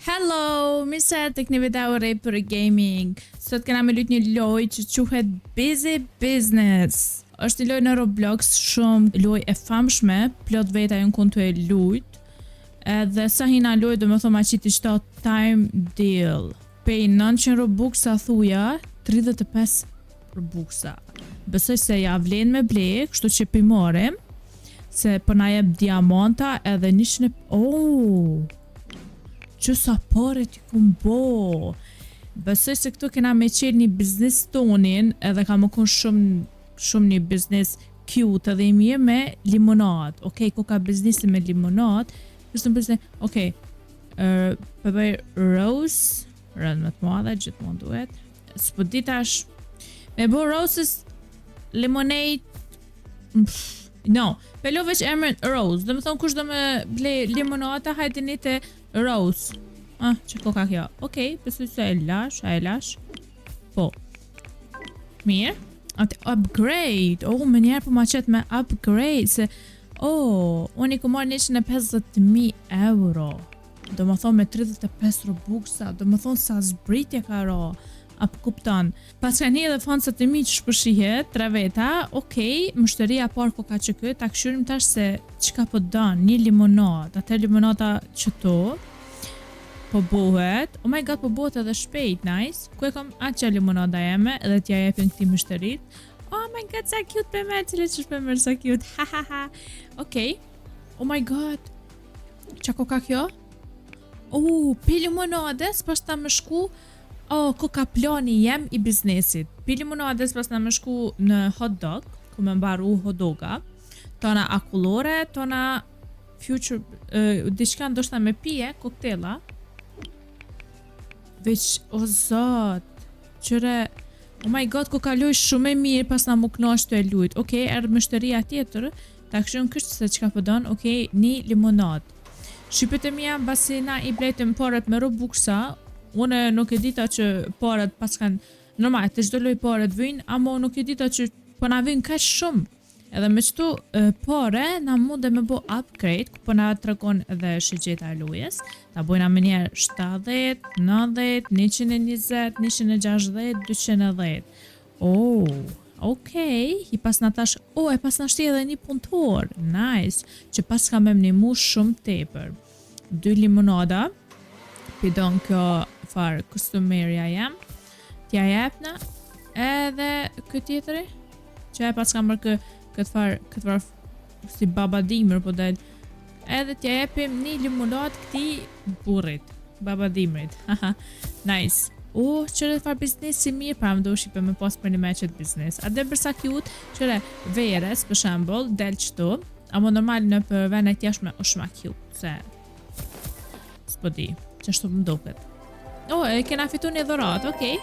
Hello, mirë se tek një video re për gaming. Sot kena me lut një lojë që quhet Busy Business. Është një lojë në Roblox, shumë lojë e famshme, plot veta janë këtu e lut. Edhe sa hina lojë, domethënë ma qiti shto time deal. Pej 900 Robuxa thuja, 35 Robuxa. Besoj se ja vlen me ble, kështu që pimorim. Se për na jep diamanta edhe 100 që sa pare t'i kum bo. Besoj se këtu kena me qenë një biznes tonin, edhe ka më kun shumë një biznes cute edhe i mirë me limonat. Okej, ku ka biznesi me limonat, kështë në biznes, okej, përbëj rose, rënd më të madhe, gjithmonë duhet. S'po ditash, me bo roses, lemonade, no, pelo veç emrin rose, dhe më thonë kush do me ble limonata, hajde një të rose. Që koka kjo? Okej, besoj se e lash. Po. Mirë. Atë upgrade. Me njerë po ma qëtë me upgrade. Se, unë i ku marrë 150.000 euro. Do më thonë me 35 Robuxa. Do më thonë sa zbritje ka ro. Apo kupton. Pas ka një edhe fansat e mi që shpërshihet, 3 veta, okej, mështëria par ko ka që këtë, ta këshyrim tash se qka po dan, një limonat, atë limonata që to, po buhet, oh my god, po buhet edhe shpejt, nice, ku e kom atë që limonada jeme, edhe t'ja jepin këti mështërit, oh my god, sa cute për me, cilë që shpe mërë sa cute, ha, okej, oh my god, qa ko ka kjo? Pi limonades, pas ta më shku, ku ka plani jem i biznesit. Pi limonades pas na më shku në hot dog, ku me mbaru hot doga, tona akullore, tona future, diçka ndoshta me pije, koktela. Veç, zot, qëre, oh my god, ku kaloj shumë e mirë pas na më knasht të e lujt. Okej, erë mështëria tjetër, ta këshën kështë se qka pëdon, okej, një limonad. Shqipet e mija, basi na i blejtëm paret me Robuxa, unë nuk e dita që paret pas kanë, normal, të çdo lloj paret vyjnë, ama nuk e dita që po na vyjnë kaq shumë. Edhe me qëtu pare, na mund dhe me bo upgrade, ku po na tregon edhe shigjeta e lojës, ta bojna me njerë 70, 90, 120, 160, 210. Okej, i pas na tash, e pas na shti edhe një punëtor, nice, që pas ka me mnimu shumë tepër. 2 limonada, pidon kjo farë kostumerja jam, t'ja jepna, edhe këtë tjetëri, që e pas ka mërë këtë farë si baba dimër po del, edhe t'ja jepim një limonad këti burrit, baba dimrit, nice. Qëre farë biznes si mirë, pra më do shipe me pas për një meqet biznes. A dhe bërsa cute, qëre veres, për shembull, del qëtu, amo normal në për venet jashme është ma cute, se s'po di, që ashtu më duket. E kena fitu një dhurat, okej.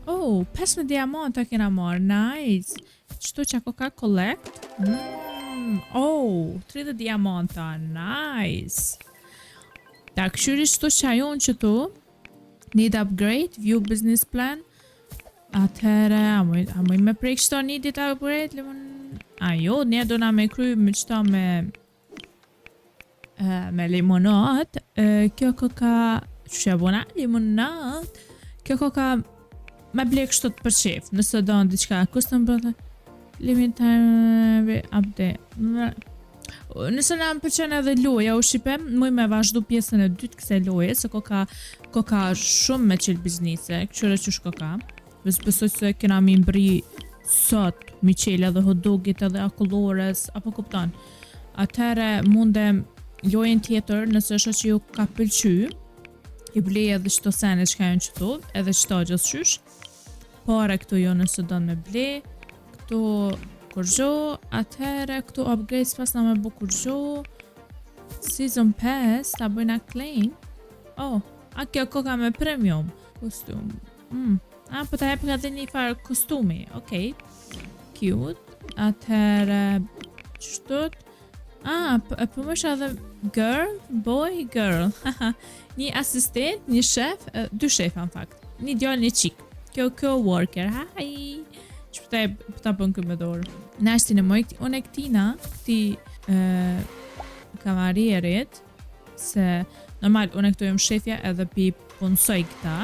15 diamanta kena marrë, nice. Qëtu që ako ka collect? 30 diamanta, nice. Ta këshyri qëtu që ajon qëtu, need upgrade, view business plan. Atëhere, a muj me prej kështu need it upgrade? Jo, një do na me kry me qëta me limonat. Kjo ka shëbona limonat. Kjo ka me ble kështu të përqef. Nëse do në diqka custom bërë limit time update. Nëse na më përqen edhe loja u shqipem, muj me vazhdu pjesën e dytë këse loje, se ko ka shumë me qilë biznise, këqyre qësh ko ka. Besoj se kena mi mbri sot, mi qilë edhe hodogit edhe akullores, apo kupton. Atëhere mundem lojën tjetër, nëse është që ju ka pëlqy, i blej edhe qëto sene që ka jënë qëtu, edhe qëto gjithë qysh. Pare këtu jo nëse do në me blej, këtu kurgjo, atëhere këtu upgrades pas na me bu kurgjo, season pass, ta bëjna claim. A kjo koka me premium, kostum. Po ta jep nga dhe një farë kostumi, okej. Cute, atëhere qështut. Po më shë edhe girl, boy, girl. Një asistent, një shef, 2 shefa në fakt. Një djallë, një qik. Kjo worker, hi. Që pëta bën këtë me dorë. Në ashtin e mojë, unë e këtina, këti kamarierit, se Normal, unë këtu jam shefja edhe pi punsoj këta.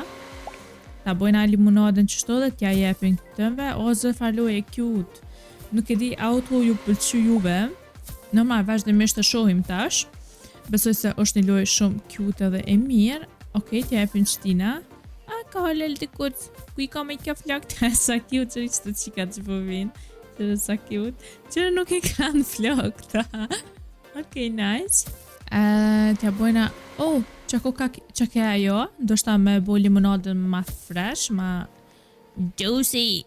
Ta bojna limonadën qështu dhe t'ja jepin këtënve. O, zë farloj e cute. Nuk e di auto ju pëlqy juve. Normal, vazhdimisht të shohim tash. Besoj se është një lojë shumë cute edhe e mirë. Okej, t'ja jepin qëtina. A, ka halel të kuc. Ku i ka me kja flakt? Sa cute, që i qëtë qika që po vinë. Qërë sa cute. Qërë nuk i kanë flakta. Okej, nice. T'ja bojna... Oh, që ke ajo? Do shta me bo limonadën ma fresh, ma juicy.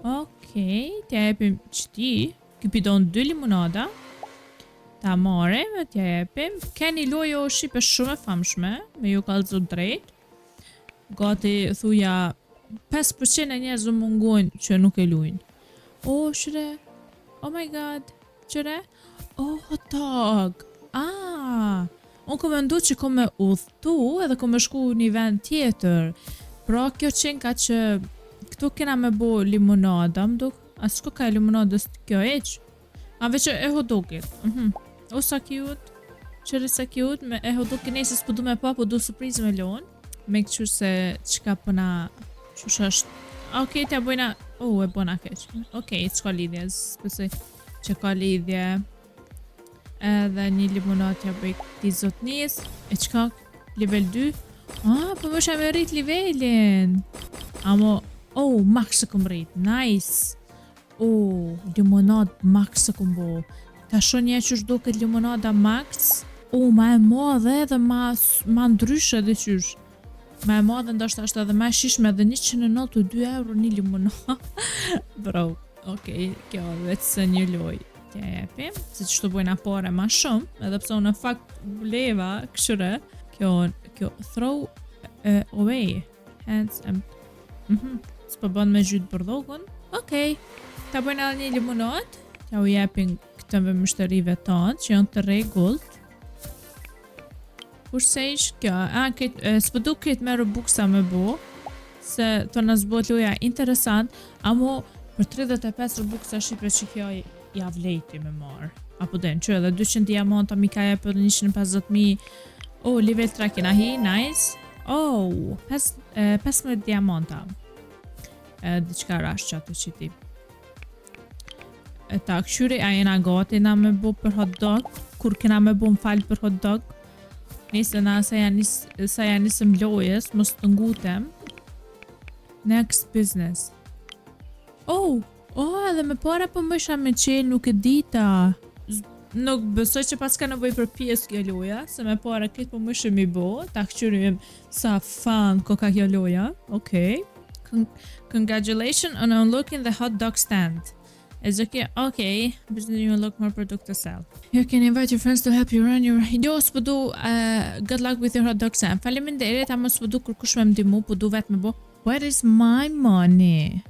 Okej, t'ja jepim qëti. Këpidon 2 limonada. Ta marim e t'ja jepim. Keni lojo shqipe shumë e famshme, me ju kalëzu drejt. Gati thuja 5% e njerëz u mungojnë që nuk e lujnë. Oh, shre. Oh my god. Qëre? Oh, hot dog. Unë kom mendu që kom me udhtu edhe kom me shku një vend tjetër. Pra kjo qenë ka që këtu kena me bo limonada, mduk. A s'ko ka limonadës kjo eq? A veç e hot dogit. O sa cute. Qëri sa cute. Me e hot dogit nëjse s'po du me pa, po du surprise me lon. Me këqyr se qka pëna qush është. Okej, t'ja bojna... Oh, e bona keq. Okej, s'ka lidhje. S'pesoj që ka lidhje. Edhe një limonat ja bëj këti zotnis. E qka? Level 2? Po më shë me rrit levelin. Amo... Oh, max e këm rrit. Nice. Oh, limonat max e këm bo. Ta shonje që shdo këtë limonada max. Oh, ma e madhe edhe ma ndryshe dhe qysh. Ma e madhe ndoshta është edhe ma shishme dhe 192 euro një limonada. Bro, okej, kjo vetë se një loj. Tja jepim, se që të bojna pare ma shumë, edhe pse unë në fakt leva këshyre. Kjo throw away. Hands empty. S'po bën me gjytë bërdhogun. Okej, ta bojna edhe një limonat. Tja u jepin këtëve mështërive tanë, që janë të rregullt. Kurse ish kjo, s'po du këtë me Robuxa me bo, se të nësë bot loja interesant, amo për 35 Robuxa shqipe që kjo ja vlejti me marë. Apo den, që edhe 200 diamanta mi ka je për 150.000. Oh, level 3 kena hi, nice. Oh, 15 diamanta. Diqka rash që atë qiti. Ta këshyri a jena gati na me bo për hot dog, kur kena me bo më falë për hot dog. Nëse na sa ja nisëm lojes, mos të ngutem. Next business. Oh, edhe me para po mësha me qenë nuk e dita. Nuk besoj që pas ka nëvoj për pjesë kjo loja, se me para këtë po mëshë mi bo, ta këqyrim sa fan ko ka kjo loja. Okay. Congratulations on unlocking the hot dog stand. Is okay, business you unlock more product to sell. You can invite your friends to help you run your... Jo, s'po du, good luck with your hot dog stand. Faleminderit, ama s'po du kur kush me mdimu, po du vetë me bo. Where is my money?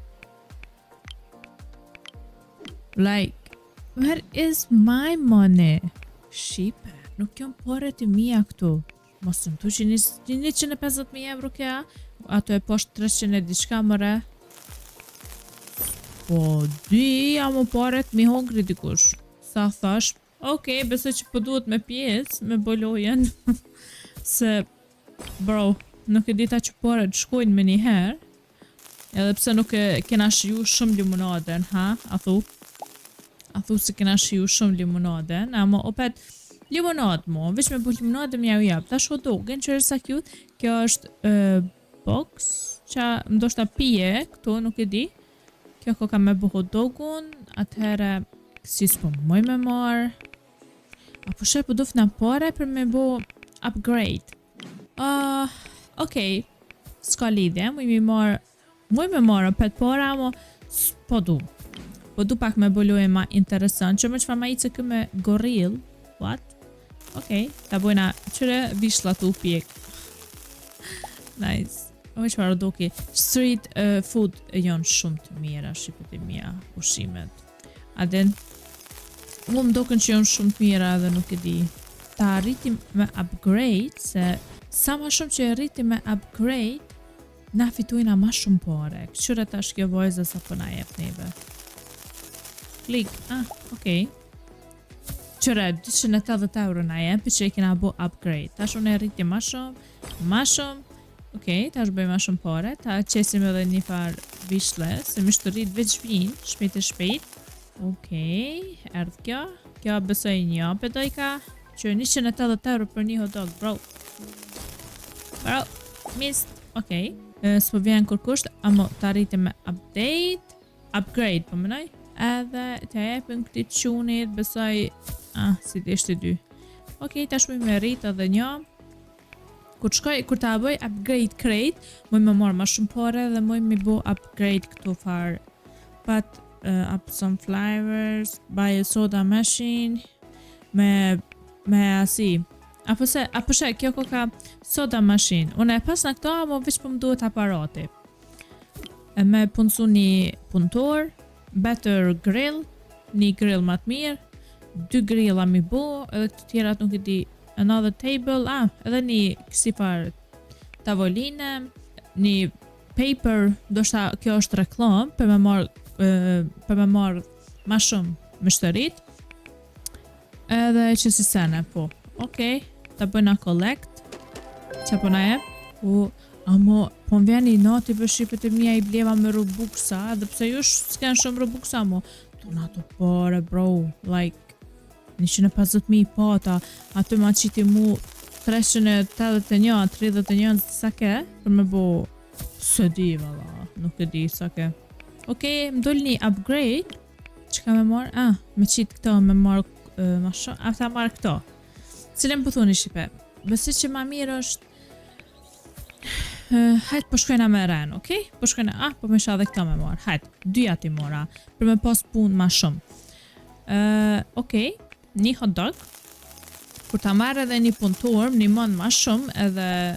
Like, where is my money? Shqipe, nuk jom pare të mija këtu. Mos të më tu që 150.000 euro kja, ato e poshtë 300 e diçka mëre. Po, di, amo paret mi hongri dikush. Sa thash, okej, besoj që po duhet me pjesë, me bolojen. Se, bro, nuk e dita që paret shkojnë me një herë. Edhe pse nuk e kena shiju shumë limonaden, ha? A thu se kena shiju shumë limonaden, amo opet limonad mo, veç me bu limonade mja u jap. Ta shko dogen, që është sa cute. Kjo është box, që ndoshta pije, këtu nuk e di. Kjo ko ka me bu hot dogun, atëherë si s'po moj me marë. Apo shë po duft në pare për me bu upgrade. Okej, s'ka lidhje, muj me marë pet pare, amo s'po du. Po du pak me boloje ma interesant, që më që fa ma i që këme goril. What? Okej, ta bojna qëre vishla tu pjek. Nice. Oj që parë doki, street food janë shumë të mira, shqipet e mija, ushimet. Aden, më doken që janë shumë të mira edhe nuk e di. Ta rritim me upgrade, se sa ma shumë që rritim me upgrade, na fitujna ma shumë pare. Qyre tash kjo vojzë sa po na jep neve. Klik, okej. Qëre, 280 euro na jem, për që i kena bo upgrade. Tash unë e rriti ma shumë. Okej, tash bëj ma shumë pare. Ta qesim edhe një farë vishle, se më shtë rrit veç vinë, shpejt. Okej, erdh kjo. Kjo besoj një pedojka. Që 180 euro për një hot dog, bro, mist. Okej, s'po vjen kur kusht, amo ta rriti me upgrade, po mënoj. Edhe të jepën këti qunit, besoj, si të ishte 2. Okej, tash me rrit edhe një. Kur ta bëj upgrade crate, muj me marrë ma shumë pare dhe muj me bo upgrade këtu farë. Pat up some flavors, buy a soda machine, me asi. Apo she, kjo ka soda machine. Unë e pas në këto, amo veç po më duhet aparati. Me punësu një punëtor, better grill, një grill ma të mirë, 2 grilla mi bo, edhe këtë tjerat nuk I di, another table, edhe një kësi farë tavoline, një paper, do shta kjo është reklam, për me marrë ma shumë më shtërit, edhe që si sene, po. Okej, ta bëjna collect, që po na jep, amo, po më vjen I nati për shqipet e mija I bleva me Robuxa, edhe pse jush s'ken shumë Robuxa, amo, tu na të pare, bro, like, 150.000 pata, aty ma qiti mu 381, 31, sa ke, për me bo, së di, valla, nuk e di, sa ke. Okej, më dole një upgrade, që ka me marrë, me qitë këto, me marrë, ma shumë, ta marrë këto. Cilën po thoni Shqipe, besi që ma mirë është, hajt po shkojna me ren, okej? Po shkojna, po me isha dhe këta me marrë, hajt, 2 ati mora, për me pas punë ma shumë. Okej, një hot dog, kur ta marrë edhe një punëtor, një mund ma shumë edhe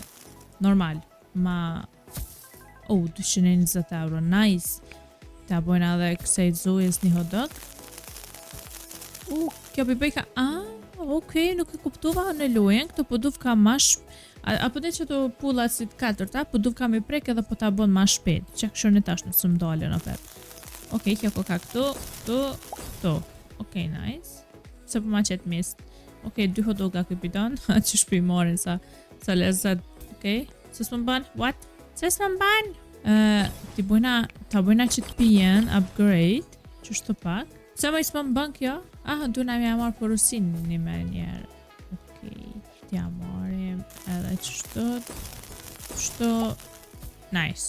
normal, 220 euro, nice. Ta bojna edhe kësej zojës një hot dog. Kjo bëjka, okej, nuk e kuptuva në lojen, këto po duf ka ma apo ne që të pullat si të 4, po duf ka me prek edhe po ta bon ma shpet, që këshur në tash nësë më dalën o pep. Okej, kjo ko ka këtu. Okej, nice. Se po ma qëtë mist. Okej, 2 hot doga këj pidon, që shpi morin sa lezet. Okej, se s'më ban? What? Se s'më ban? Ta bojna që të pijen, upgrade, që shto pak. Se më s'më ban kjo? Du na mja marrë porosin një me njerë. Okej, t'ja marim edhe që shto. Nice.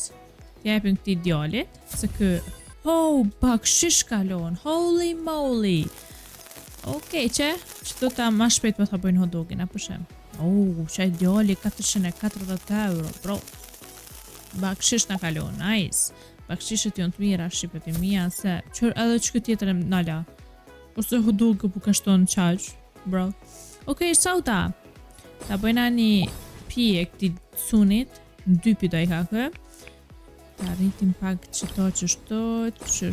T'ja jepin këti djallit, se kë... bakshish kalon, holy moly. Okej, që do ta ma shpejt më ta bojnë hot dogin, apo shem. Qaj djalli 440 euro, bro. Bakshish na kalon, nice. Bakshishet jonë të mira, shqipet I mija, se edhe që këtë tjetër e nala. Ose hot dog po ka shtonë qaq, bro. Okej, sauda. Ta bojna një pije këti sunit, 2 pidoj ka kë. Ta rritim pak që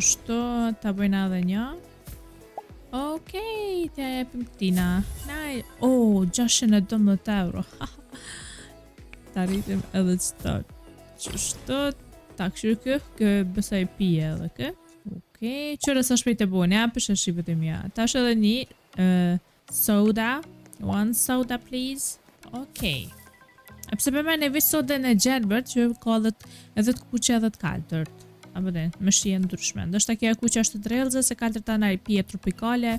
shto, ta bojna edhe një. Okej, t'ja jepim këtina. 612 euro. Ta rritim edhe që shto, ta këshur kë besaj pije edhe kë. Okej, qërë sa shpejt e bojnë, përshë shqipet e mja. Ta është edhe një soda. 1 soda, please. Okej. Pse për me në vishë soda në Gjelbert, që ka edhe të kuqe edhe të kaltërt. Apo dhe, me shije ndryshme. Ndështë ta kja kuqe është të drelëzë, se kaltërt ta në pije tropikale.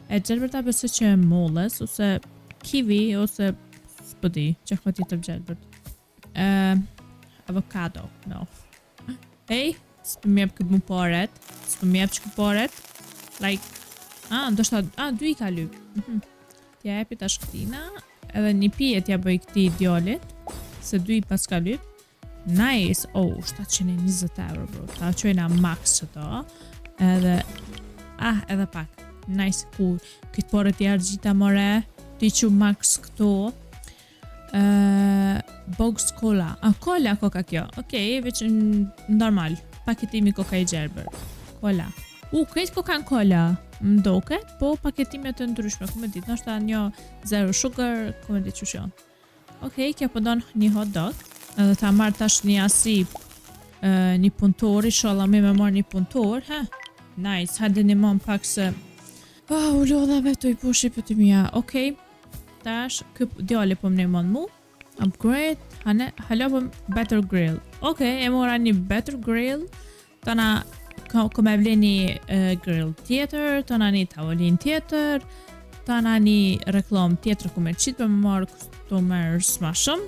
E Gjelbert ta besë që e molles, ose kiwi, ose s'pëdi, që ka tjetër Gjelbert. Avocado, no. S'pë mjep këtë mu paret. S'pë mjep që këtë paret. Like, ndoshta, 2 I ka lyp. T'ja epi tash këtina. Edhe një pije t'ja bëj këti djallit. Se 2 I pas ka lyp. Nice. 720 euro, bro. Ta qojna max që to. Edhe pak. Nice, cool. Këtë paret t'ja argjita more. T'i që max këto. Box cola. Cola koka kjo. Okej, veç normal. Paketimi koka I Gjelbert. Cola. Këtë koka në cola. Mdoket, po paketimet të ndryshme. Këmë dit, nështë ta një 0 sugar, këmë dit që shion. Okej, kja pëndon një hot dog. Edhe ta marrë tash një asi një punëtor, inshallah me marrë një punëtor. Nice, hajde një mon pak se U lodha vetoj po shqipet e mija. Okej. Tash, djali po më nemon mu. Upgrade. Halopëm Better Grill. Okej, e mora një Better Grill. Tana kom e vle një grill tjetër. Tana një tavolin tjetër. Tana një reklam tjetër ku me qitë për më marrë customers ma shumë.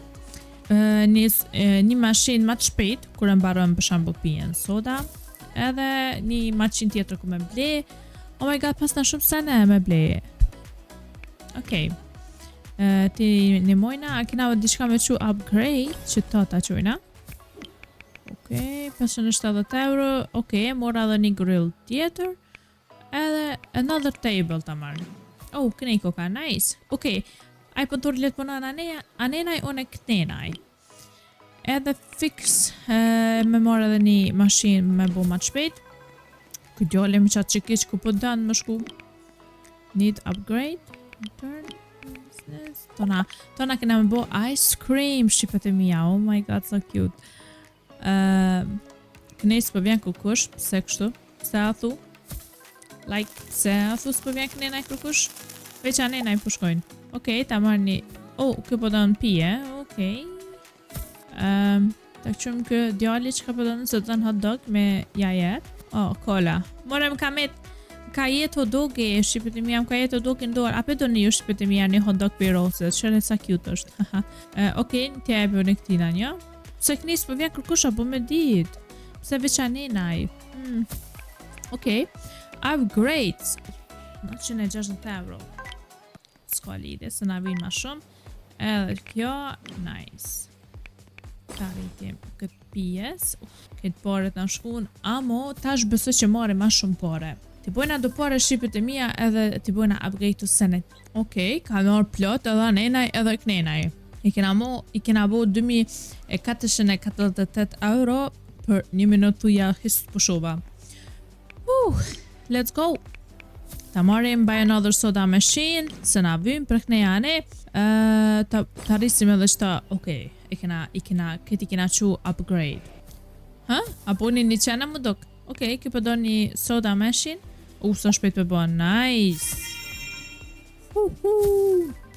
Një mashin ma të shpejt kur e mbarojmë për shembull pijen soda. Edhe një mashin tjetër ku me ble. Oh my god, pas na shumë sene me ble. Okej. Ti një mojna, a kina diçka me që upgrade, që ta qojna. Okej, 570 euro. Okej, mora edhe një grill tjetër. Edhe another table ta marrë. Oh, kënej koka, nice. Okej, aj pëntur letë punon anenaj, one këtenaj. Edhe fix, me marrë edhe një mashin me bo ma të shpejt. Këtë djole me qatë qikish ku po dënë më shku. Need upgrade. Return business. Tona këna me bo ice cream shqipet e mija. Oh my god, so cute. Kënej s'po vjen kukush. Pse kështu? Se a thu? Like, se a thu s'po vjen kënenaj kukush? Veç anenaj po shkojnë. Okej, ta marrë një... Oh, kjo po dënë pije. Okej. Ta këqëm kë djali që ka po dënë se dënë hot dog me jajet. Oh, kola. Morëm ka jetë hot dog e shqipet e mija, ka jetë hot dog e ndorë. Ape do një ju shqipet e mija një hot dog për rosës, shërë sa cute është. Okej, tja e bërë në këtina një. Pse kënis për vjen kërkusha, po me dit. Pse veqa nenaj. Okej. Upgrades. 960 euro. S'ka lide, se na vinë ma shumë. Edhe kjo, nice. Ta rritim këtë pijes. Këtë paret në shkun. Amo, tash besoj që marri ma shumë pare. Ti bojna do pare shqipet e mija edhe ti bojna upgrade të senet. Okej, ka marrë plot edhe nenaj edhe kënenaj. I kena bo 2448 euro për një minutu ja hisë pushova. Let's go! Ta marim by another soda machine, se na vim për kënejane. Ta rrisim edhe qëta, okej, këti kena që upgrade. Apo një qena më dok. Okej, kjo përdo një soda machine. Sa shpejt për bënë, nice.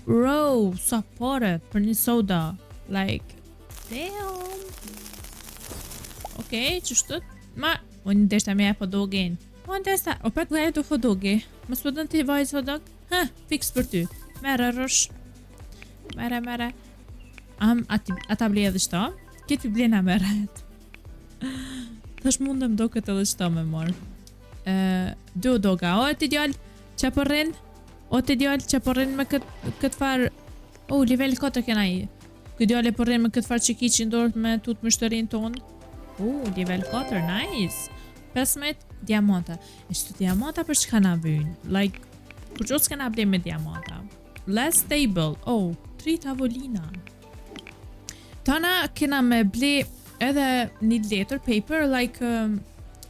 Bro, sa pare për një soda. Like, damn. Okej, qështët? Unë deshta me e hot dogin. Unë deshta, o për të gajtë u hot dogi. Mës për dënë të i vajtë hot dog? Fix për ty. Mere, rësh. Mere. Ata ble edhe qëta? Këtë i blena meret. Tash mundëm do këtë edhe qëta me marë. Du doga, o ti djall që përrin? O ti djall që përrin me këtë farë? Level 4 kena i. Këtë djall e përrin me këtë farë që ki që ndorët me tutë mështërin tonë. Level 4, nice. 15 diamanta. E shtu diamanta për që ka na vynë? Like, për që s'ka na ble me diamanta? Less stable. 3 tavolina. Tana kena me ble edhe një letter paper, like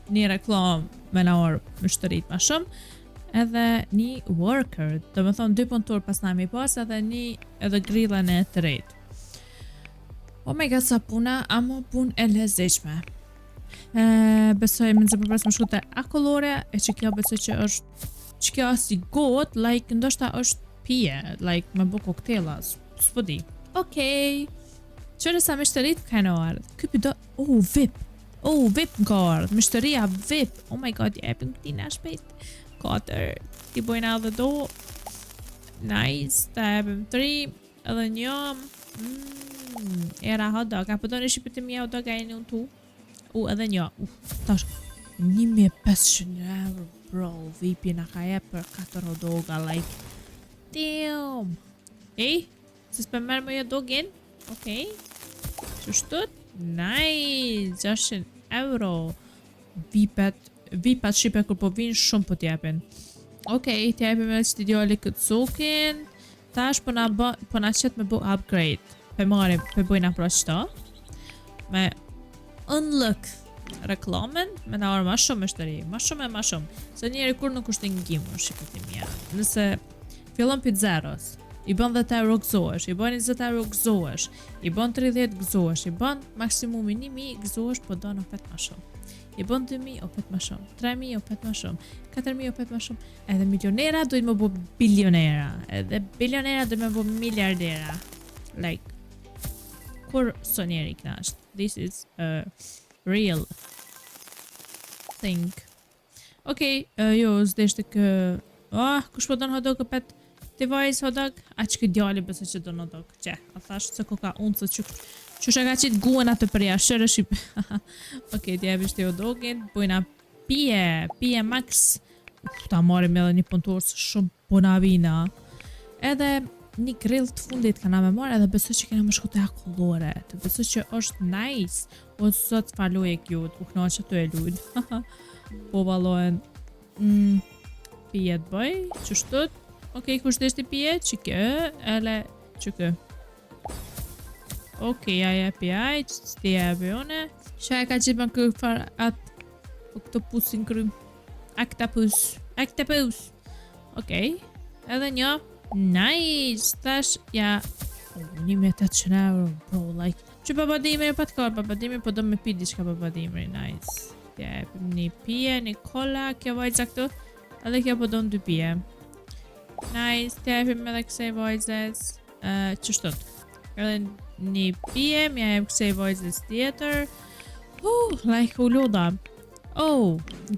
një reklam me na orë më shtërit ma shumë, edhe një worker, do me thonë 2 punëtor pas na mi pas, edhe grillën e të rejt. Oh my god, sa puna, amo pun e lezeqme. Besoj më nëzë përpres më shkute akollore, e që kjo besoj që është, që kjo si got, like ndoshta është pije, like me bu koktela, s'po di. Okej, qëre sa me shtërit ka në ardhë, këpi do, VIP. VIP nga ardhë, mështëria VIP. Oh my god, jepim këti në shpejt. 4, ti bojna edhe do. Nice, ta jepim 3, edhe njëm. Era hot dog, a përdojnë shqipit e mija hot dog a e një unë tu. Edhe një. Tash, 1500 euro, bro. VIP në ka jep për 4 hot doga, like. Damn. Se s'pe merë më hot dogin. Okej. Qështët? Nice, 600 euro. Vipat shqipe kur po vinë shumë po t'jepin. Okej, t'jepim edhe që t'i djali këtë sukin. Tash po na qëtë me bu upgrade. Pe marim, pe bujna pra qëta. Me unlock reklamen, me na orë ma shumë me shtëri. Ma shumë. Se njeri kur nuk është ngimur shqipet i mja. Nëse fillon për zeros, i bën 10 euro gëzohesh, i bën 20 euro gëzohesh, i bën 30 gëzohesh, i bën maksimumi 1000 gëzohesh, po do në fet ma shumë. I bën 2.000 o pet më shumë, 3.000 o pet më shumë, 4.000 o pet më shumë. Edhe milionera duhet më bë bilionera, edhe bilionera duhet më bë miliardera. Like, kur son njeri knasht. This is a real thing. Okej, jo, s'deshte kë... kush po don hot dog pet device hot dog? A që këtë djali bëse që don hot dog? Qe, a thash se koka unë se që shaka qitë guen atë përja, shërë shqip. Okej, t'ja vishte hot dogin, bujna pije max. Ta marim edhe një punëtor së shumë bonavina. Edhe një grill të fundit kana me marrë edhe besoj që kena më shku të akullore. Të besoj që është nice. O sot faloj e kjo, u këna që të e lujt. Po valohen. Pije të bëj, që shtët. Okej, kush deshti pije, që kë, ele që kë. Okej, aja pijaj, që të jebe one. Shaj ka qitë më kërë farë atë, po këtë pusin kërëm. Aktapus. Okej, edhe një. Nice, tash, ja. 1.800 euro, bro, like. Që babadimri, pa të kërë babadimri, po do me pi diçka babadimri, nice. Ja, një pije, një kola, kjo vajtëza këtu. Edhe kjo po do në 2 pije. Nice, të jepim edhe kësej vajtëzës. Që shtot. Edhe një pije, mja jep kësej vajtëzës tjetër. Like u loda.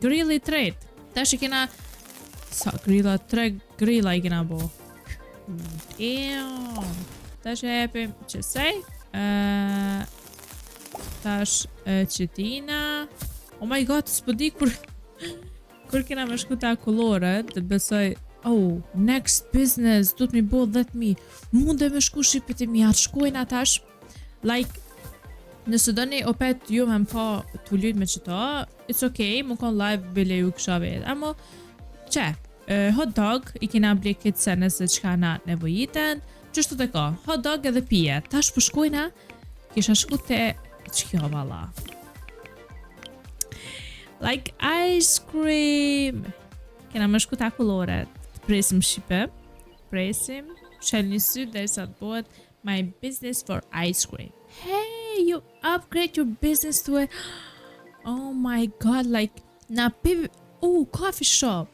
Grilli tret. Tash i kena... Sa grilla, 3 grilla i kena bo. Damn. Tash e jepim qësej. Tash qëtina. Oh my god, s'po di kur... Kur kena me shku të akullore, të besoj... next business, du të mi bo 10.000. Mund dhe me shku shqipit e mi, atë shkojnë atash. Like, nëse do një opet ju me më pa të lujt me qëta, it's okay, më kon live bile ju kësha vetë. Amo, hot dog, i kena blikit se nëse qka na nevojiten, qështu të ka, hot dog edhe pije. Tash për shkojna, kisha shku të qkjo vala. Like ice cream. Kena më shku të akullore. Presim shqipe. Presim. Shel një sy dhe sa të bëhet my business for ice cream. Hey, you upgrade your business to a... Oh my god, like... Na piv... coffee shop.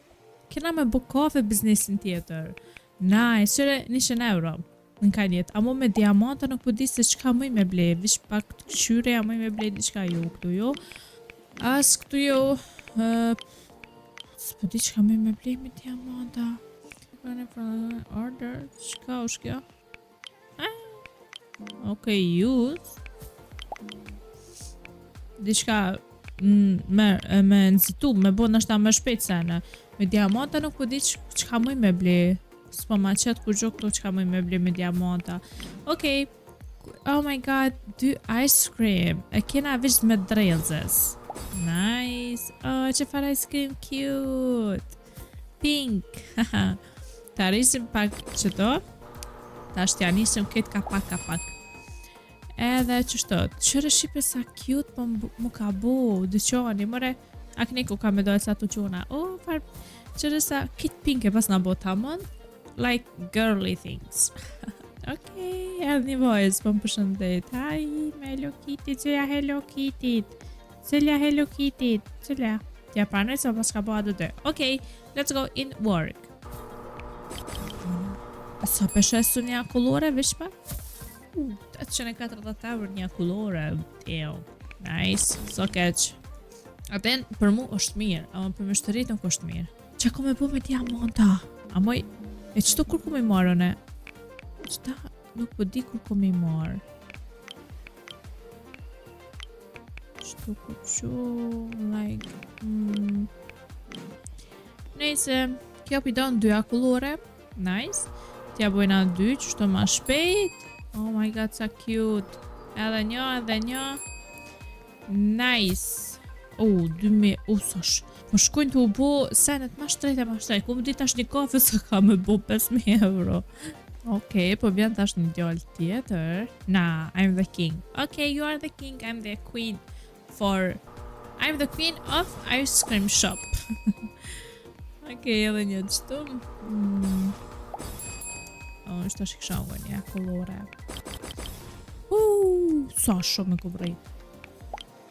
Kena me bo kafe biznesin tjetër. Nice, qëre 100 euro. Në ka njetë. Amo me diamanta nuk po di se qka mëj me ble. Vish pak të këshyre, a mëj me ble diqka jo këtu jo. As këtu jo... S'po di qka mëj me ble me diamanta. Order, qka është kjo? Okej, use. Diqka me nëzitu, me bo nështa më shpejt sene. Me diamanta nuk po di qka mëj me ble. S'po ma qëtë kur gjo këto qka mëj me ble me diamanta. Okej. Oh my god, 2 ice cream. E kena visht me drelzes. Nice. Që far ice cream cute. Pink. Ta rrisim pak qëto. Ta shtja nisim këtë ka pak. Edhe që shtot. Qërë shqipe sa cute po mu ka bu. Dyqoni, more. Akniku ka me dojë sa të quna. Far qërë sa kit pink e pas na bo tamon. Like girly things. Okej, edhe një voice, po më përshëndet. Hi, me Hello Kitty, cëlja Hello Kitty. Cëlja. Tja pranoj se pas ka bo atë dhe. Okej, let's go in work. Sa peshesu një akullore, vishpa? 840 euro një akullore. Nice, so keq. Aten, për mu është mirë, ama për mështërit nuk është mirë. Qa ko me bu me diamanta? Amoj, e qëto kur ko me marrë ne? Qëta nuk po di kur ko me marrë. Qëto kur qo, like... Nejse, kjo pidon 2 akullore. Nice. Tja bojna 2, qështo ma shpejt. Oh my god, sa cute. Edhe një. Nice. 2000, sash. Më shkojnë të u bo senet ma shtrejt. Ku më dit tash një kafe sa ka me bo 5.000 euro. Okej, po bjen tash një djall tjetër. Nah, I'm the king. Okay, you are the king, I'm the queen. I'm the queen of ice cream shop. Okej, edhe një qëtu. Ishtë tash i kësha uve një kolore. Sa shumë me këbrejt.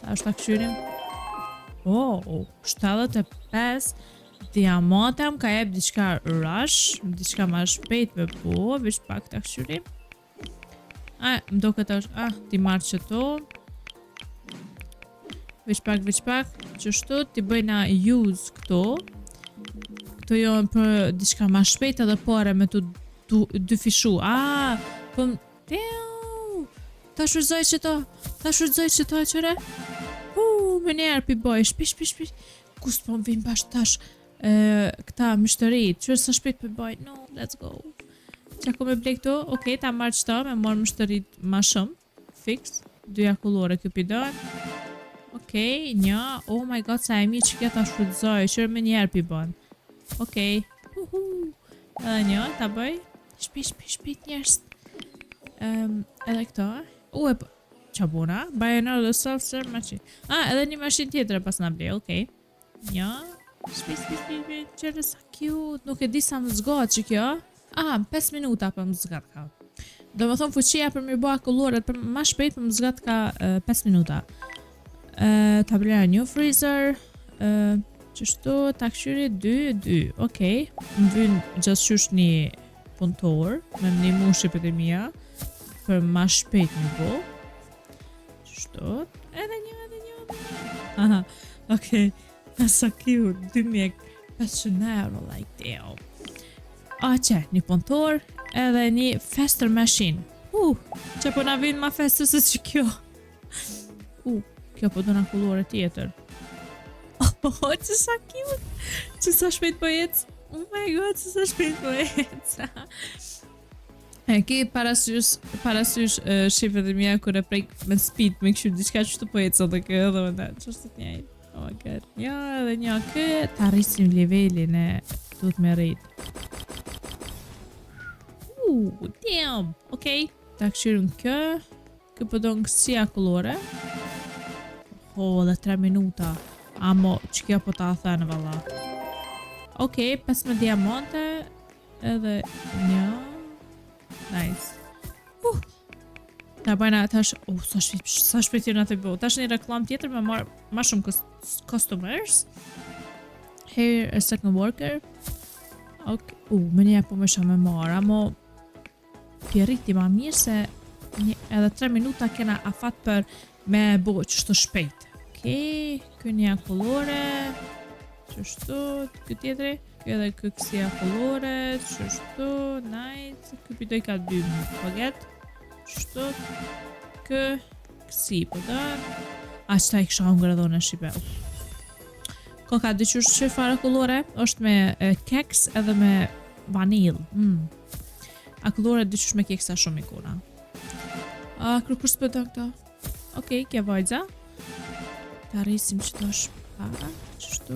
Ta është ta këshyrim. Oh, 75 diamante më ka jep diçka rush, diçka më shpejt me po, veç pak ta këshyrim. Më do këtë është, ti marrë qëto. Veç pak, qështu, ti bëjna use këto. Këto jojnë për diçka më shpejt edhe pare me të dy fishu. Po ta shfrytëzoj qëto e qëre. Me njerë pi boj, shpish. Kus po më vim bash tash këta mështërit, qërë sa shpejt pi boj. No, let's go. Qa ku me ble këto? Okej, ta marrë qëta, me marrë mështërit ma shumë. Fix. 2 akullore kjo pi dojnë. Okej, një. Oh my god, sa e mi që kjo ta shfrytëzoj, qërë me njerë pi bën. Okej. Edhe një, ta bëj. Shpejt njerës. Edhe këto. Qa bona? Buy another self-serve machine. Edhe një mashin tjetër pas na ble, okej. Një. Shpejt, qërë sa cute. Nuk e di sa më zgat që kjo. 5 minuta për më zgat ka. Do më thonë fuqia për mirë bëha kulloret, për ma shpejt për më zgat ka 5 minuta. Tablera new freezer. Qështu, ta këshyri 2. Okej. Më vynë gjasqysh një punëtor, me një muship e të mija, për ma shpejt një bo. Qështot, edhe një. Okej. Sa cute, 2500 euro, like damn. Që, një punëtor, edhe një faster machine. Që po na vinë ma faster se që kjo. Kjo po do na kullore tjetër. Që sa cute. Që sa shpejt po jetës. Oh my god, që sa shpejt po jetës. Ki parasysh shifet e mija kër e prejk me speed, me këshu diçka që të po jetës edhe kjo edhe me da. Që është të njajt. Oh my god. Ja, edhe një këtë. Ta rrisim levelin e duhet me rrit. Damn. Okej. Ta këshirën kë. Kë përdojnë kësi akullore. Dhe 3 minuta. Amo, që kjo po ta thënë valla. Okej, 15 diamante. Edhe një. Nice. Ta bëjna tash, sa shpejt jena të bëu. Tash një reklam tjetër me marrë ma shumë customers. Here a second worker. Me një po me shumë me marrë, amo pjerriti ma mirë se edhe 3 minuta kena afat për me bo qështu shpejt. Okej, kjo një akullore. Qështu, kjo tjetëri. Kjo edhe kjo kësi akullore. Qështu, nice. Kjo pitoj ka 2 paget. Qështu, kësi përdojnë. Qëta i kësha hongër edhe në Shqipe. Ko ka dy qërë farë akullore. Është me keks edhe me vanil. Akullore dy qërë me keksa shumë ikona. Kërë kërë së përdojnë këto. Okej, kja vajza. Ta rrisim që të shpara. Qështu.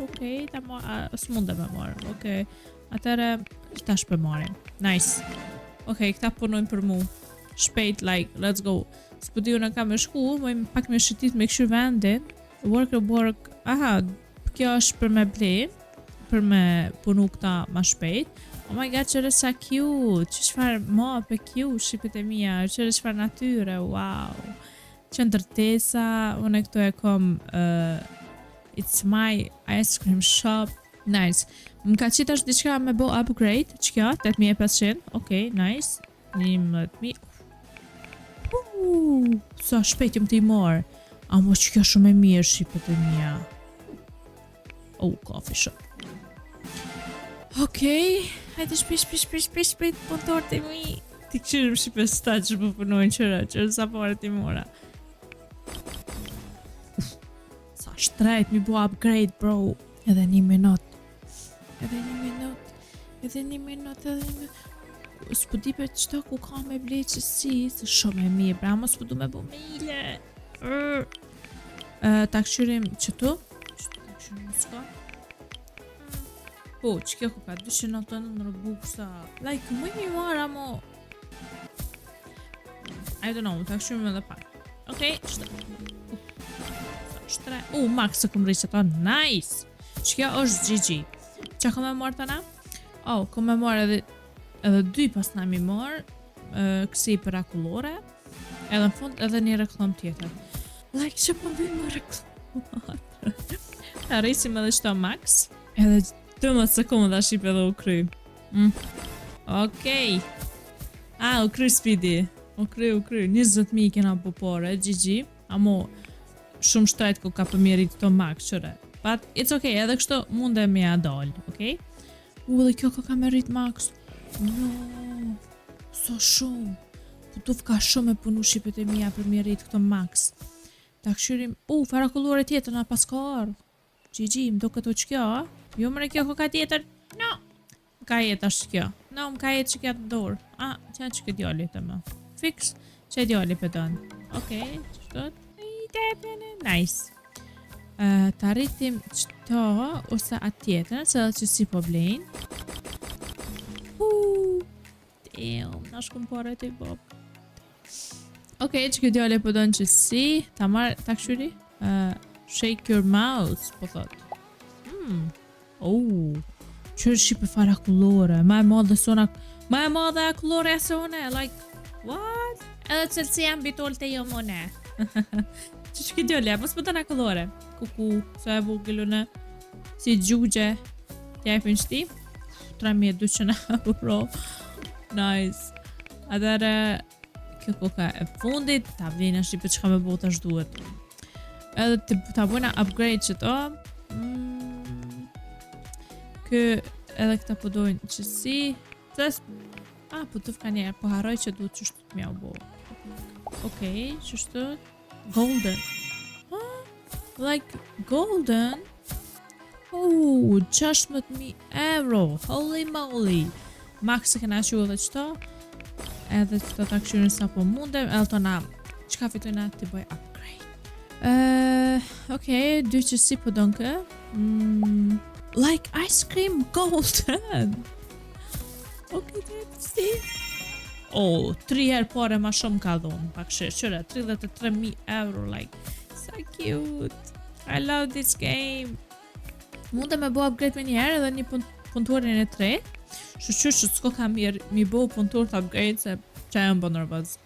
Okej, ta marë. Së mund dhe me marë. Okej. Atere, ta shpe marim. Nice. Okej, këta punojnë për mu. Shpejt, like, let's go. Së përdiju në kam e shku, mojmë pak me shëtit me këshu vendin. Work. Kjo është për me ble. Për me punu këta ma shpejt. Oh my god, qërë sa cute. Që shfar ma për cute, shqipet e mija. Qërë shfar natyre, wow. Që ndërtesa, unë e këto e kom It's my ice cream shop. Nice. Më ka qitë është diçka me bo upgrade. Që kjo, 8500. Okej, nice. 11.000. Sa shpejt jëm të i marë. Amo që kjo shumë e mirë shqipet e mija. Coffee shop. Okej. Hajde shpejt punëtorët e mi. Ti këshirëm shqipe sta që po punojnë qërë sa pare ti mora. Sa shtrejt mi bo upgrade, bro. Edhe një minut. S'po di për qëta ku ka me ble qësi. Se shumë e mirë, bra, ma s'po du me bo me ile. Ta këshirim qëtu. Ta këshirim s'ka. Po, që kjo ku ka 290 në buksa. Like, më një marë, amo. I don't know, ta këshirim edhe pak. Okej, max se këm rrisë ato, nice! Që kjo është GG. Qa kom e marrë të na? Kom e marrë edhe 2 pas na mi marrë, kësi për akullore, edhe në fund edhe një reklam tjetër. Like që po bëjmë më reklamat. Arrisim edhe qëto max. Edhe 12 sekonda shqip edhe u kry. Okej. U kry speedy. U kry. 20.000 kena popore, GG. Amo, shumë shtrajt ku ka përmjerit këto max, qëre. But it's okay, edhe kështu munde me a dal, okej? Dhe kjo ka me rrit max. No, so shumë. Putuf ka shumë e punu shqipet e mija për me rrit këto max. Ta këshyrim, farakullore tjetër na pas ka arë. GG, më do këto që kjo, a? Jo mëre kjo ka tjetër? No. Më ka jetë ashtë kjo. No, më ka jetë që kjo të dorë. Që që këtë djalli të më. Fix, që djalli për dënë. Okej, që shtot? Nice. Ta rritim qëto ose atë tjetër, se dhe që si po blejnë. Damn, nash këm pare të i bob. Okej, që këtë djale po donë që si, ta këshyri? Shake your mouse, po thot. Qërë shqipe fara kullore, ma e madhe a kullore e se une, like, what? Edhe cilësi jam bitol të jo mone. Që këtë djale, mos më të na kullore. Kuku, sa e vogëllune, si gjugje, t'jajpin qëti, 3.200 euro. Nice. Adere, kjo koka e fundit, ta vina shqipe që ka me bota është duhet. Edhe ta bujna upgrade që to. Kë edhe këta po dojnë që si. Po të fka njerë, po haroj që duhet që shtu të mja u bo. Okej, që shtu. Golden. Like golden? 16.000 euro. Holy moly. Max e kena që edhe qëto. Edhe qëto ta këshyrin sa po mundem. Edhe to na, qka fitojna të bëj upgrade. Okej, dy që si po donë kë. Like ice cream golden. Okej, të si. 3 herë pare ma shumë ka dhonë. Pak shërë, 33.000 euro. Like, so cute. I love this game. Mundë me bo upgrade me njerë edhe një puntuarin e tre. Shqyr që s'ko ka mirë mi bo puntur të upgrade se që e më bo nërvëz.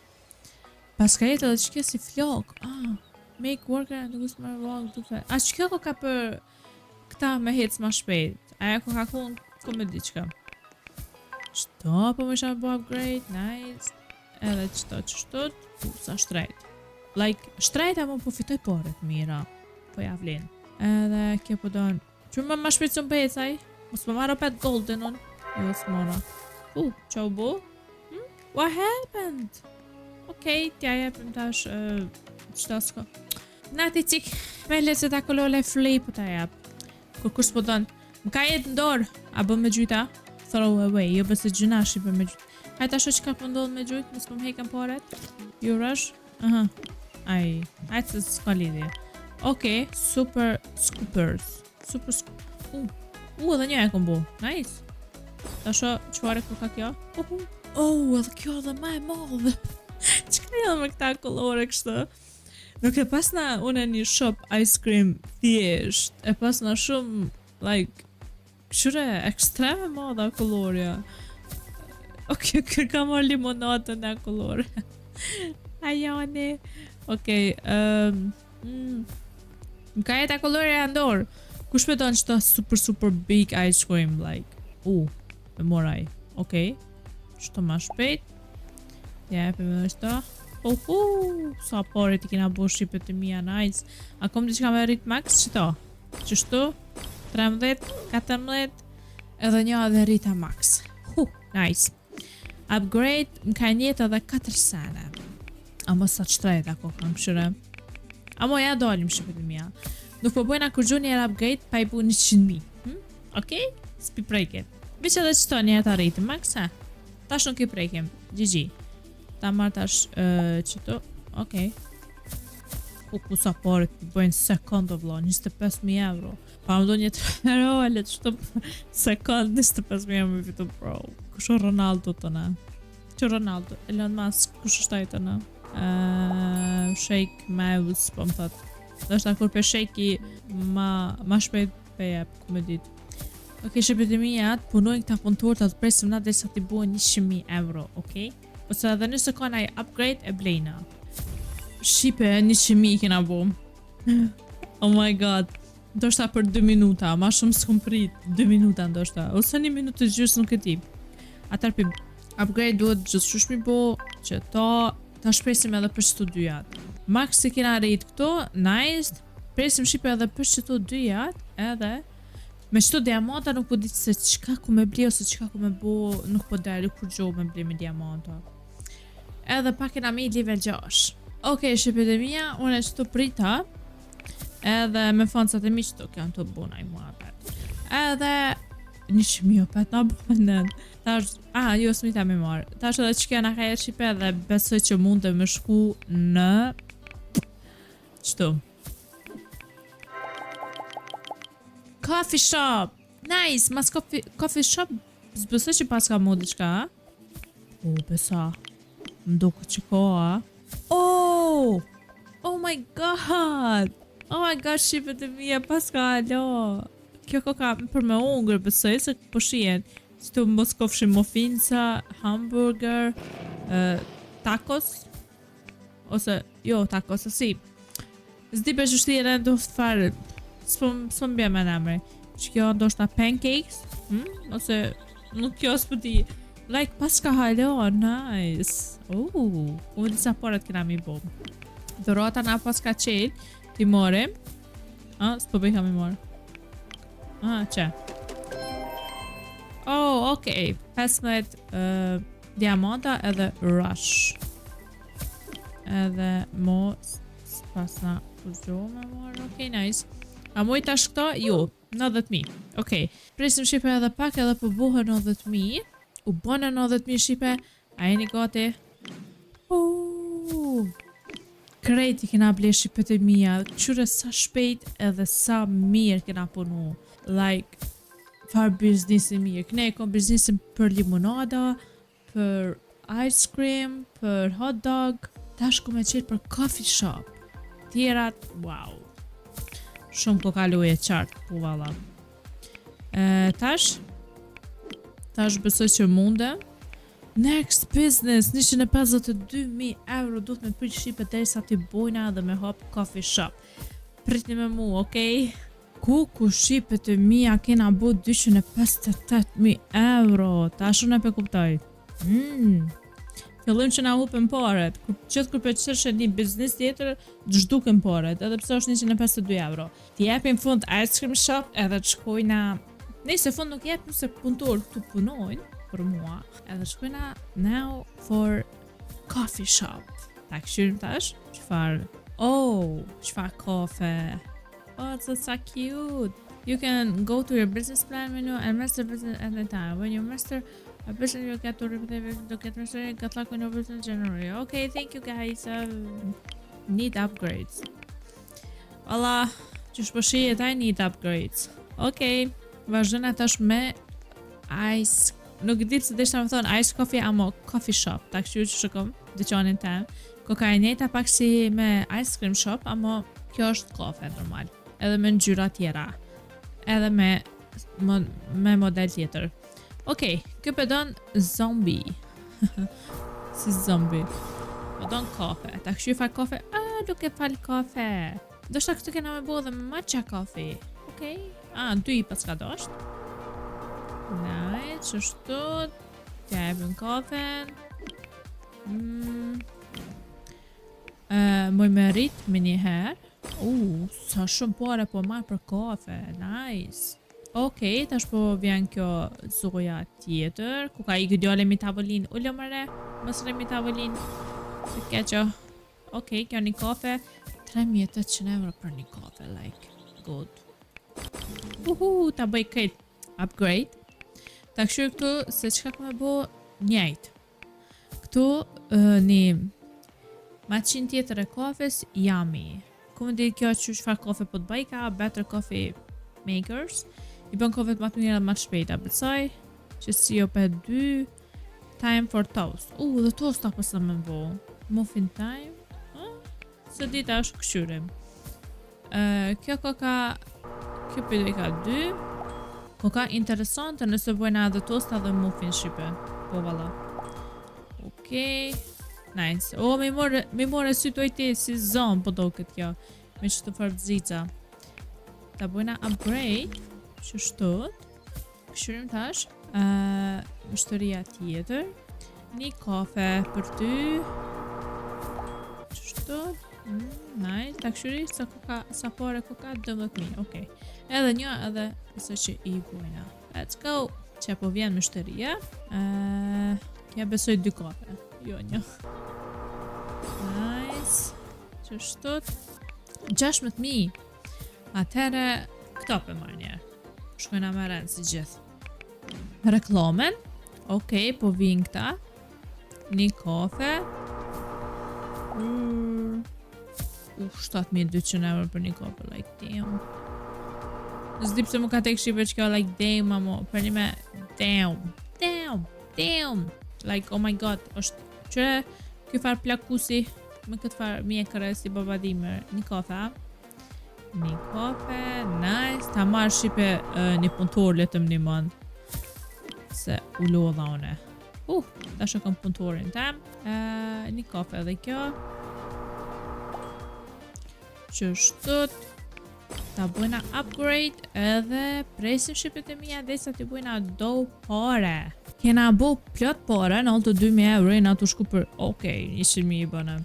Pas ka jetë edhe që kjo si flok. Make worker and use my wrong to fail. Që kjo ka për këta me hec ma shpejt. Aja ko ka ku me diqka. Qëto po me shama bo upgrade. Nice. Edhe qëto që shtot. Sa shtrejt. Like, shtrejt a mu po fitoj poret mira. Po javlin. Edhe kjo po donë. Që më ma shpejt së më pecaj. Mos më marrë pet golden on. Jo s'mona. Qa u bo? What happened? Okej, t'ja jepim tash qëta s'ko. Na ti cik, me le se ta kolole flip po ta jep. Kur kush po donë. Më ka jetë ndorë. A bëm me gjujta? Throw away. Jo bëse gjuna shi bëm me gjujta. Hajta sho që ka pëndodhë me gjujt. Mos më hejkan poret. You rush? Hajtë se s'ka lidhje. Okej, super scoopers. Super scoopers. Edhe një e kom bo. Nice. Ta sho, qëfare ku ka kjo? Edhe kjo edhe ma e madhe. Qëka edhe me këta kolore kështë? Nuk e pasna une një shop ice cream thjesht. E pasna shumë, like, këshure ekstreme madha kolorja. Kër ka marrë limonatën e kolore. Ajani. Okej, më ka jetë a kolore e ndorë. Kush me tonë qëta super big ice cream, like. Me moraj. Okej. Qëto ma shpejt. Ja, për me dhe qëta. Sa pare ti kena bo shqipet të mija, nice. A kom di që ka me rrit max qëto? Qështu? 13, 14. Edhe një edhe rrita max. Nice. Upgrade, më ka njetë edhe 4 sene. Amo sa qëtrejt ako kam shire. Amo ja dolim shqipet të mija. Nuk po bojna kur gju njerë upgrade pa i bu 100.000. Okej? S'pi prejket. Bish edhe qëto njerë ta rritim, max, ha? Tash nuk i prejkim. GG. Ta marrë tash qëto. Okej. Ku sa pare të bëjnë sekondo vlo, 25.000 euro. Pa më do një të herole, qëto sekond, 25.000 euro me fitu bro. Kusho Ronaldo të na? Që Ronaldo? Elon Musk, kusho shtaj të na? Shake mouse, po më thot. Dhe është kur për shake-i ma shpejt për jep, ku me dit. Okej, shqipet e mija, të punojnë këta punëtor të presim na dhe sa t'i buën 100.000 euro, okej? Ose edhe nëse ka naj upgrade e blejna. Shqipe 100.000 kena bo. Oh my god. Ndoshta për 2 minuta, ma shumë s'kom prit. 2 minuta ndoshta, ose 1 minutë të gjysë nuk e di. Atër për upgrade duhet gjithë mi bo që ta shpresim edhe për çto 2 jatë. Max se kena rejt këto, nice. Presim shqipe edhe për çto 2 jatë, edhe me çto diamanta nuk po ditë se çka ku me bli ose çka ku me bo, nuk po deri kur gjo me bli me diamanta. Edhe pak kena me level 6. Okej, shqipet e mija, unë e që të prita, edhe me foncat e mi që të kanë të bona i mua pet. Edhe 100.000 pet na bënën. Jo, s'mita me marë. Tash edhe që kena ka e shqipe dhe besoj që mund të me shku në... Qëtu? Coffee shop! Nice! Mas coffee shop, zbesoj që pas ka mu diqka, ha? Besa. Mduke që koha. Oh! Oh my god! Oh my god, shqipet e mija pas ka alo. Kjo ka për me ungër, besoj se po shien. Si të mos kofshim mofinca, hamburger, tacos. Ose, jo, tacos, si. Zdi për që shtire do të farë. S'po mbja me nëmëri. Që kjo ndoshta pancakes. Ose, nuk kjo s'po di. Like, pas ka halo, nice. Unë disa poret kena mi bo. Dhurata na pas ka qelë, ti morim. S'po bëjka mi morë. Që? Okej. 15 diamanta edhe rush. Edhe mos pas na përgjo me morë. Okej, nice. A moj tash këto? Jo, 90.000. Okej. Presim shqipe edhe pak edhe përbuhe 90.000. U bënë 90.000 shqipe. A jeni gati? Krejti kena ble shqipet e mija. Qyre sa shpejt edhe sa mirë kena punu. Like, far biznisi mirë. Këne e kom biznisin për limonada, për ice cream, për hot dog. Tash ku me qetë për coffee shop. Tjerat, wow. Shumë ko kalu e qartë, po vala. Tash besoj që mundem. Next business, 152.000 euro duhet me prit shqipe derisa ti bojna dhe me hop coffee shop. Pritni me mu, okej? Ku shqipe të mija kena bo 258.000 euro. Ta shumë e pe kuptoj. Fillim që na hupem paret. Qëtë kur përqeshe një biznis tjetër, zhduken paret, edhe pse është 152 euro. Ti jepim fund ice cream shop edhe të shkojna... Nëse fund nuk jepim se punëtor këtu punojnë, për mua, edhe shkojna now for coffee shop. Ta këshyrim tash, qëfar kafe. That's so cute. You can go to your business plan menu and master business at the time. When you master a business, you get to get master, good luck on your business January. Okay, thank you guys. Need upgrades. Valla, që shpëshijet I need upgrades. Okay, vazhdojnë tash me ice. Nuk di pse deshta me thonë ice coffee amo coffee shop. Ta kështu që shikon dyqanin tem. Koka e njëjta pak si me ice cream shop, amo kjo është kafe normal. Edhe me ngjyra tjera. Edhe me model tjetër. Okej, kjo përdon zombie. Si zombie. Përdon kafe. Ta kështu fal kafe. Nuk e fal kafe. Do shta këtu kena me bo dhe matcha kafe. Okej. 2 i pas ka dosht. Nice, qështu. Tja e bën kafen. Moj me rrit me njëherë. Sa shumë pare po marrë për kafe. Nice. Okej, tash po vjen kjo zoja tjetër. Ku ka i gëdjole mi tavolin. Ullo mëre. Mësre mi tavolin. Se keqo. Okej, kjo një kafe. 3.800 euro për një kafe. Like, good. Ta bëj këtë upgrade. Ta këshur këtu se qka ka me bo njejt. Këtu një maqin tjetër e kafes Yummy. Ku më di kjo që çfarë kafe po të bëjka, Better Coffee Makers. I bën kafe të matë njëra matë shpejta. Besoj që si jo për 2 time for toast. Dhe toasta pësë me bo. Muffin time. Se dita është këshyrim. Kjo koka... Kjo për ka 2. Koka interesante nëse bojna edhe tosta dhe muffin shqipe. Po vala. Okej. Nice. O, mi more sy të ojti si zonë po do këtë kjo. Me që të farëzica. Ta bojna upgrade. Që shtot. Këshurim tash. Mështëria tjetër. Një kafe për ty. Që shtot. Nice. Ta këshuri sa pare koka 12.000. Okej. Edhe një edhe pëse që i bojna. Let's go. Që po vjen mështëria. Ja besoj 2 kafe. Jo një. Nice. Që shtot. 16.000. Atëherë këto për marrë njerë. Shkojna me rënë si gjithë. Reklamen. Okej, po vinë këta. Një kafe. 7.200 euro për një kafe. Like damn. Zdi pëse më ka tek shqipe që kjo like damn, amo. Për një me damn. Like oh my god. është që kjo farë plakusi me këtë farë mjekëre si babadimer. Një kafe. Nice. Ta marrë shqipe një punëtor letëm një mund. Se u lodha une. Da shëkëm punëtorin tem. Një kafe edhe kjo. Që shtut. Ta bujna upgrade edhe presim shqipet e mija dhe sa t'i bujna do pare. Kena bu plot pare në altë 2.000 euro i na të shku për okej, 100.000 i bënëm.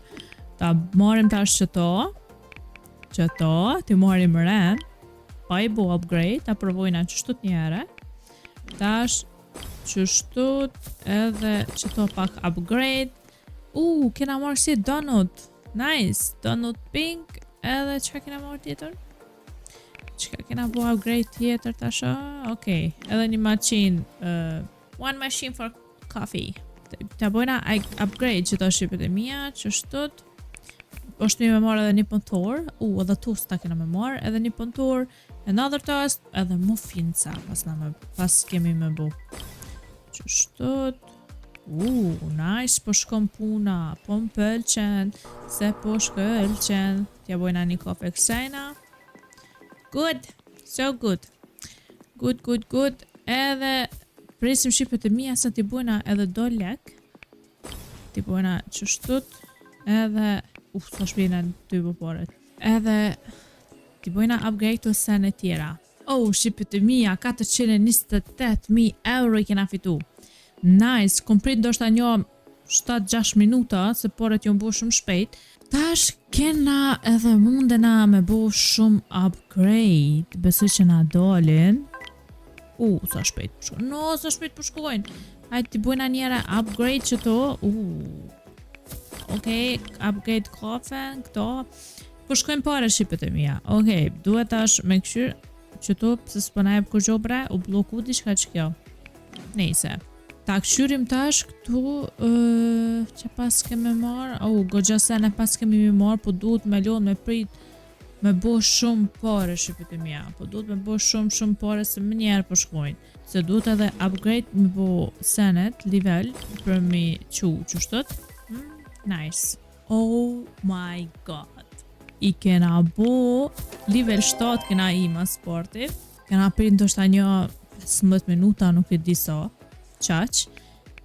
Ta marim tash qëto, t'i marim rën, pa i bu upgrade, ta provojna qështut njere. Tash qështut edhe qëto pak upgrade. Kena marrë si donut. Nice, donut pink. Edhe qëka kena marrë tjetër? Qëka kena bu upgrade tjetër tasha? Okej, edhe një maqinë. One machine for coffee. Ta bojna upgrade që ta shqipet e mija, që shtut. është një me marrë edhe një punëtor. Edhe toast ta kena me marrë, edhe një punëtor. Another toast, edhe muffinca pas kemi me bu. Që shtut. Nice, po shkom puna. Po më pëlqen. Se po shkëlqen. Tja bojna një kafe kësajna. Good, so good. Good. Edhe presim shqipet e mija sa t'i bojna edhe do lek. T'i bojna që shtut. Edhe sa shpjena 2 bëporet. Edhe t'i bojna upgrade të sene tjera. Shqipet e mija 428.000 euro i kena fitu. Nice, komprit do shta një 7-6 minuta, se poret jo mbo shumë shpejt. Tash kena edhe mundena me bo shumë upgrade. Besoj që na dolin. Sa shpejt përshkojnë. Sa shpejt përshkojnë. Hajtë t'i bujna njëra upgrade që to. Okej, upgrade kafen, këto. Përshkojnë pare shqipet e mija. Okej, duhet tash me këshyr që to, pëse s'pëna e për kërgjobre, u bloku di shka që kjo. Nejse. Ta këshyrim tash këtu, që pas keme marë, gogja sene pas kemi mi marë, po duhet me lodh me prit, me bo shumë pare shqipet e mija, po duhet me bo shumë pare se më njerë po shkojnë, se duhet edhe upgrade me bo senet, level, për mi qështët. Nice. Oh my god. I kena bo level 7 kena ima sportit, kena prit ndoshta një 15 minuta, nuk e disa. Qaq,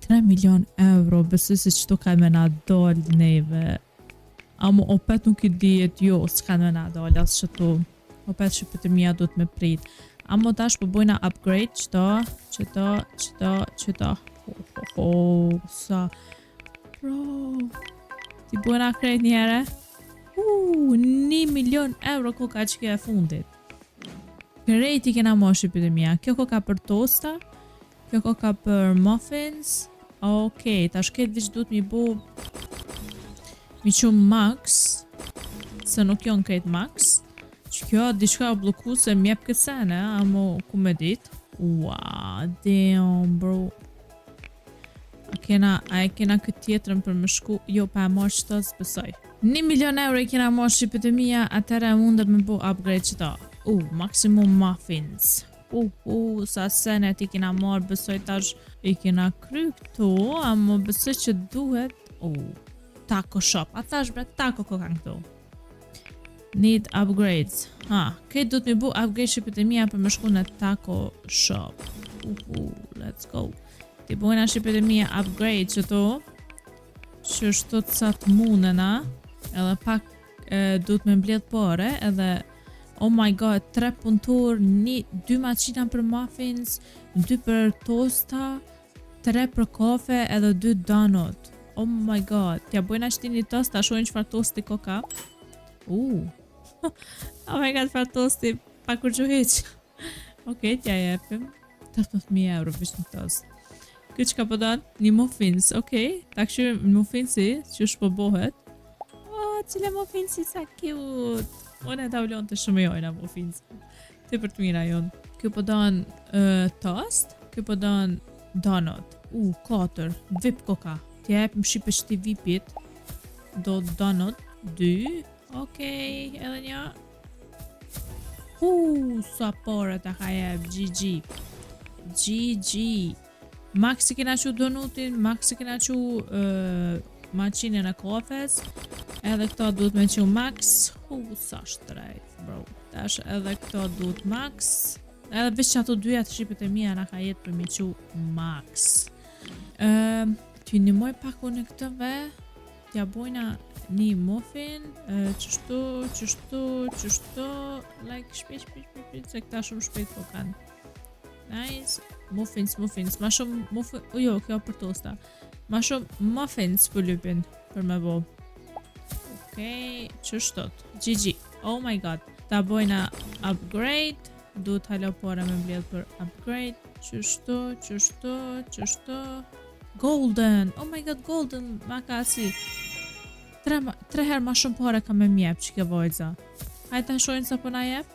3 milion euro, besoj se qëto ka me na doll neve. Amo opet nuk i dijet jo, s'ka me na doll, as qëto. Opet shqipet e mija du të me prit. Amo tash po bojna upgrade, qëto. Sa. Bro. Ti bojna krejt njere. 1 milion euro koka që ke e fundit. Krejt i kena mo shqipet e mija. Kjo koka për tosta. Kjo koka për muffins. Okej, tash këtë vishë du të mi bu mi qumë max. Se nuk jo në krejt max. Që kjo diçka o bloku se mjep këtë sene. Amo ku me dit. Damn bro. A kena këtë tjetërën për më shku. Jo pa e marrë qëta s'besoj. 1 milion euro i kena marrë shqipet e mija. Atëra mundet me bu upgrade qëta. Maximum muffins. Sa senet i kena marrë, besoj tash i kena kry këtu, amo besoj që duhet taco shop, a tash bre taco ko kanë këtu. Need upgrades. Këtë du të mi bu upgrade shqipet e mija për me shku në taco shop. Let's go. Ti bujna shqipet e mija upgrade që që është të sa të munena, edhe pak duhet me mbledh pare, edhe oh my god, 3 punëtor, 2 maqina për muffins, 2 për tosta, 3 për kafe edhe 2 donut. Oh my god, t'ja bojna shti një tost, ta shojnë qëfar tosti ko ka. Oh my god, çfarë tosti, pa kur gjuheq. Okej, t'ja jepim 18.000 euro vish një tost. Këtë që ka pëdan? Një muffins, okej. Ta këshyrim muffinsi, që është po bohet. Oh, cile muffinsi sa cute. Unë e ta ulon të shumë jojna muffinsi. Ti për të mira jonë. Kjo pëdan tost, kjo pëdan donut. 4, vip koka. T'ja jepim shipe që ti vipit. Do donut, 2. Okej, edhe një. Sa pare ta ka jep, GG. Max i kena që donutin, Max i kena që maqinën e kafes. Edhe këto duhet me që Max. Sa shtrejt, bro. Tash edhe këto duhet Max. Edhe veç që ato dyja të shqipet e mija na ka jetë për me që Max. Ty një moj pak unë këtëve. Tja bojna një muffin, qështu, like shpejt, se këta shumë shpejt po kanë. Nice, muffins, ma shumë jo, kjo për tosta. Ma shumë muffins për lypin, për me bo. Okej, qështot, GG, oh my god. Ta bojna upgrade, duhet halo pora me mbledh për upgrade, qështu. Golden, oh my god, golden, ma ka si. 3 herë ma shumë pare ka me mjep që ke vojza. Hajta shojnë sa po na jep?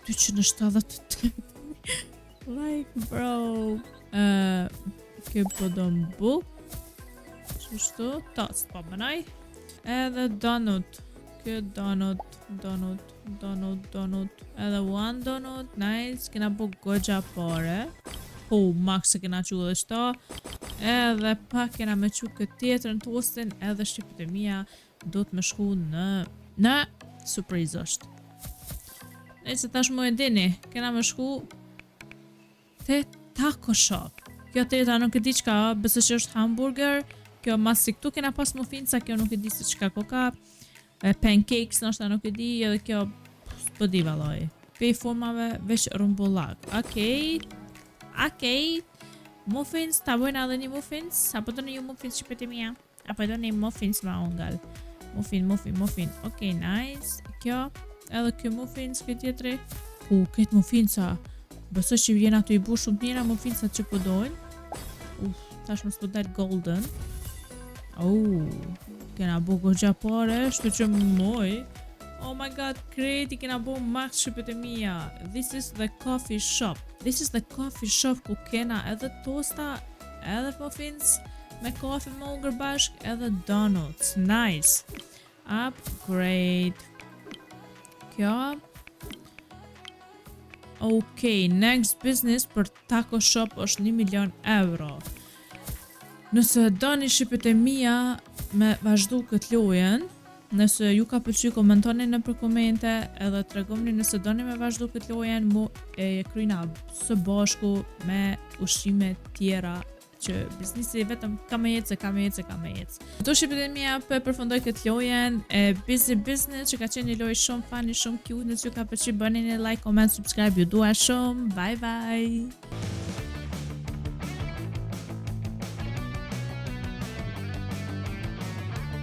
278. Like bro. Kjo po do mbuk. Qështu? Tost po mënaj. Edhe donut. Kjo donut. Edhe one donut. Nice. Kena buk gogja pare. Max e kena që dhe qëta. Edhe pak kena me që këtë tjetër në tostin. Edhe shqipët e mija do të me shku në surprise është. Nëse tash mu e dini, kena me shku te taco shop. Kjo teta nuk e di qka, besë që është hamburger. Kjo mas si këtu kena pas muffinca, kjo nuk e di se qka ko ka. Pancakes nështë nuk e di, edhe kjo s'po di valoj. Pej formave veç rumbullak. Okej. Muffins, ta bojna edhe një muffins. Apo do një muffins shqipet e mija. Apo do një muffins ma ungal. Muffin. Okej, nice. Kjo, edhe kjo muffins, kjo tjetri. Këtë muffinca. Bësë që vjen ato i bu shumë të njëra muffinca që pëdojnë. Tash më s'po dalë golden. Kena bu gogja pare, shtu që moj. Oh my god, kreti kena bu Max shqipet e mija. This is the coffee shop ku kena edhe tosta, edhe muffins me kafe më ungër bashk, edhe donuts. Nice. Upgrade. Kjo. Okej, next business për taco shop është 1.000.000 euro. Nëse doni shqipet e mija me vazhdu këtë lojen, nëse ju ka pëlqy komentoni në për komente edhe të regomni nëse doni me vazhdu këtë lojen mu e kryna së bashku me ushqime tjera që biznisi vetëm ka me jetë. Këto shqipet e mija për përfundoj këtë lojen Busy Business që ka qenë një loj shumë funny, shumë cute. Nëse ju ka pëlqy bëni një like, comment, subscribe, ju dua shumë. Bye bye.